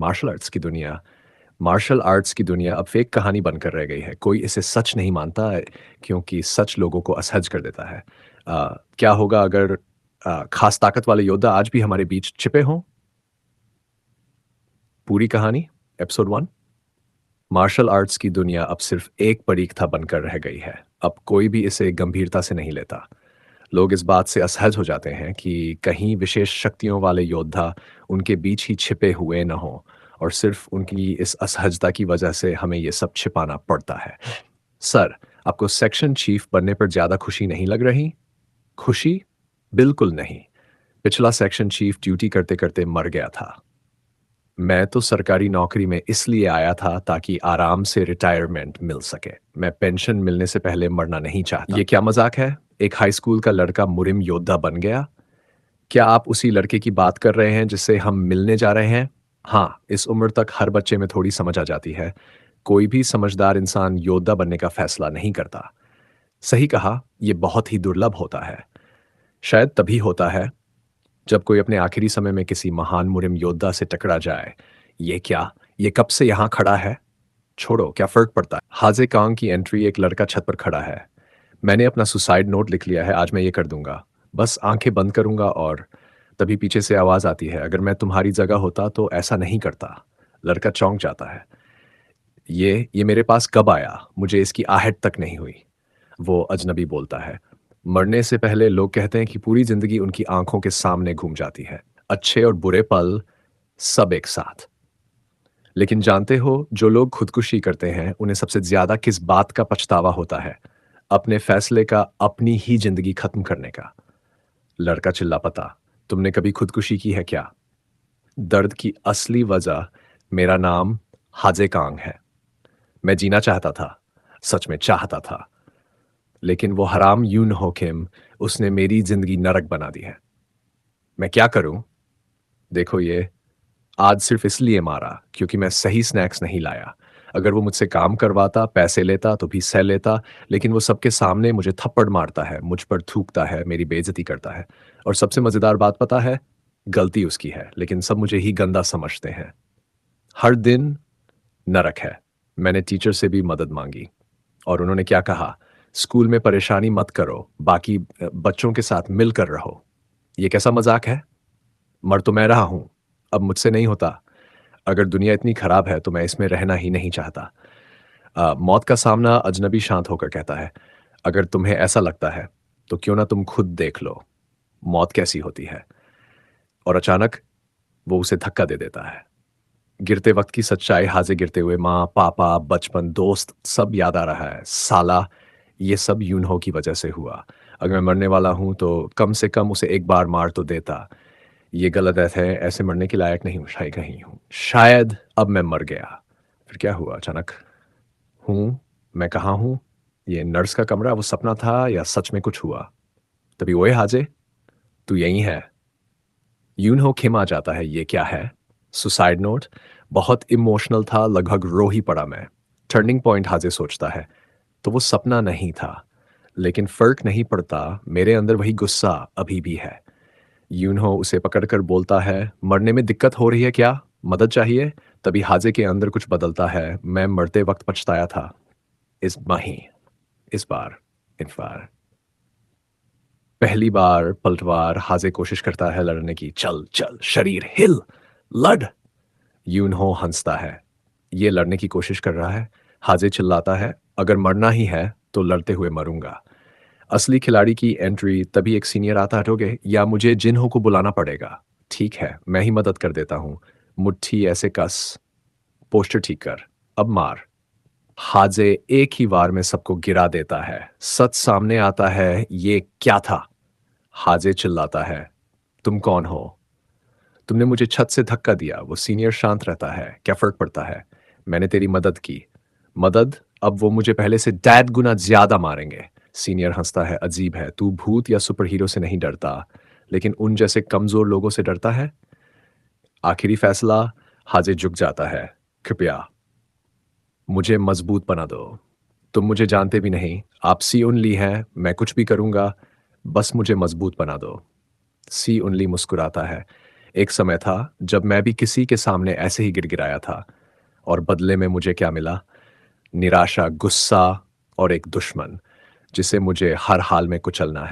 Martial arts की दुनिया अब फेक कहानी बनकर रह गई है। कोई इसे सच नहीं मानता है क्योंकि सच लोगों को असहज कर देता है। क्या होगा अगर खास ताकत वाले योद्धा आज भी हमारे बीच छिपे हों? पूरी कहानी एपिसोड 1। मार्शल आर्ट्स की दुनिया अब सिर्फ एक परीक्षा बनकर रह गई है। अब कोई भी इसे गंभीरता से नहीं लेता। लोग इस बात से असहज हो जाते हैं कि कहीं विशेष शक्तियों वाले योद्धा उनके बीच ही छिपे हुए न हों और सिर्फ उनकी इस असहजता की वजह से हमें ये सब छिपाना पड़ता है। सर, आपको सेक्शन चीफ बनने पर ज़्यादा खुशी नहीं लग रही? खुशी? बिल्कुल नहीं। पिछला सेक्शन चीफ ड्यूटी करते-करते मर गया था। मैं तो सरकारी नौकरी में इसलिए आया था ताकि आराम से रिटायरमेंट मिल सके। मैं पेंशन मिलने से पहले मरना नहीं चाहता। ये क्या मज़ाक है? एक हाई स्कूल का लड़का मुरिम योद्धा बन गया? क्या आप उसी लड़के की बात कर रहे हैं जिससे हम मिलने जा रहे हैं? हाँ, इस उम्र तक हर बच्चे में थोड़ी समझ आ जाती है। कोई भी समझदार इंसान योद्धा बनने का फैसला नहीं करता। सही कहा, ये बहुत ही दुर्लभ होता है। शायद तभी होता है जब कोई अपने आखिरी समय में किसी महान मुरिम योद्धा से टकरा जाए। ये क्या? ये कब से यहाँ खड़ा है? छोड़ो, क्या फर्क पड़ता है? हाजे कांग की एंट्री, एक लड़का छत पर खड़ा है। मैंने अपना सुसाइड नोट लिख लिया है, आज मैं ये कर दूंगा। बस आंखें बंद करूंगा और तभी पीछे से आवाज आती है, अगर मैं तुम्हारी जगह होता तो ऐसा नहीं करता। लड़का चौंक जाता है। ये मेरे पास कब आया? मुझे इसकी आहट तक नहीं हुई। वो अजनबी बोलता है। मरने से पहले लोग कहते हैं कि पूरी जिंदगी उनकी आंखों के सामने घूम जाती है, अच्छे और बुरे पल सब एक साथ। लेकिन जानते हो, जो लोग खुदकुशी करते हैं उन्हें सबसे ज्यादा किस बात का पछतावा होता है? अपने फैसले का, अपनी ही जिंदगी खत्म करने का। लड़का चिल्ला पता, तुमने कभी खुदकुशी की है क्या? दर्द की असली वजह मेरा नाम हाजे कांग है। मैं जीना चाहता था, सच में चाहता था, लेकिन वो हराम यून हो किम, उसने मेरी जिंदगी नरक बना दी है। मैं क्या करूं? देखो, ये आज सिर्फ इसलिए मारा क्योंकि मैं सही स्नैक्स नहीं लाया। अगर वो मुझसे काम करवाता, पैसे लेता तो भी सह लेता, लेकिन वो सबके सामने मुझे थप्पड़ मारता है, मुझ पर थूकता है, मेरी बेइज्जती करता है। और सबसे मजेदार बात पता है? गलती उसकी है, लेकिन सब मुझे ही गंदा समझते हैं। हर दिन नरक है। मैंने टीचर से भी मदद मांगी और उन्होंने क्या कहा? स्कूल में परेशानी मत करो, बाकी बच्चों के साथ मिलकर रहो। ये कैसा मजाक है? मर तो मैं रहा हूं, अब मुझसे नहीं होता। अगर दुनिया इतनी खराब है तो मैं इसमें रहना ही नहीं चाहता। मौत का सामना अजनबी शांत होकर कहता है, अगर तुम्हें ऐसा लगता है तो क्यों ना तुम खुद देख लो मौत कैसी होती है। और अचानक वो उसे धक्का दे देता है। गिरते वक्त की सच्चाई, हाजे गिरते हुए माँ, पापा, बचपन, दोस्त सब याद आ रहा है। साला, ये सब यूनहो की वजह से हुआ। अगर मैं मरने वाला हूं तो कम से कम उसे एक बार मार तो देता। ये गलत है, ऐसे मरने के लायक नहीं हूँ, शायद कहीं हूँ। शायद अब मैं मर गया। फिर क्या हुआ अचानक? हूँ, मैं कहाँ हूँ? ये नर्स का कमरा वो सपना था या सच में कुछ हुआ? तभी, ओए हाजे, तू यहीं है। यूनहो खिम आ जाता है। ये क्या है? Suicide note? बहुत इमोशनल था, लगभग रो ही पड़ा मैं। टर्निंग पॉइंट, हाजे सोचता है। तो वो सपना नहीं था, लेकिन फर्क नहीं पड़ता, मेरे अंदर वही गुस्सा अभी भी है। यूनहो उसे पकड़कर बोलता है, मरने में दिक्कत हो रही है क्या? मदद चाहिए? तभी हाजे के अंदर कुछ बदलता है। मैं मरते वक्त पछताया था। इस नहीं, इस बार, इस बार पहली बार पलटवार। हाजे कोशिश करता है लड़ने की। चल चल, शरीर हिल, लड़। यूनहो हंसता है। ये लड़ने की कोशिश कर रहा है? हाजे चिल्लाता है, अगर मरना ही है तो लड़ते हुए मरूंगा। असली खिलाड़ी की एंट्री, तभी एक सीनियर आता, हटोगे या मुझे जिन्हो को बुलाना पड़ेगा? ठीक है, मैं ही मदद कर देता हूं। मुट्ठी ऐसे कस, पोस्टर ठीक कर, अब मार। हाजे एक ही वार में सबको गिरा देता है। सच सामने आता है। ये क्या था? हाजे चिल्लाता है, तुम कौन हो? तुमने मुझे छत से धक्का दिया। वो सीनियर शांत रहता है। क्या फर्क पड़ता है? मैंने तेरी मदद की। मदद? अब वो मुझे पहले से डैड गुना ज्यादा मारेंगे। सीनियर हंसता है। अजीब है, तू भूत या सुपर हीरो से नहीं डरता, लेकिन उन जैसे कमजोर लोगों से डरता है। आखिरी फैसला। हाजे झुक जाता है। कृपया मुझे मजबूत बना दो। तुम मुझे जानते भी नहीं, आप सी उनली हैं, मैं कुछ भी करूंगा, बस मुझे मजबूत बना दो। सी उनली मुस्कुराता है। एक समय था जब मैं भी किसी के सामने ऐसे ही गिड़गिड़ाया था और बदले में मुझे क्या मिला? निराशा, गुस्सा और एक दुश्मन, जिसे मुझे हर हाल में कुचलना है।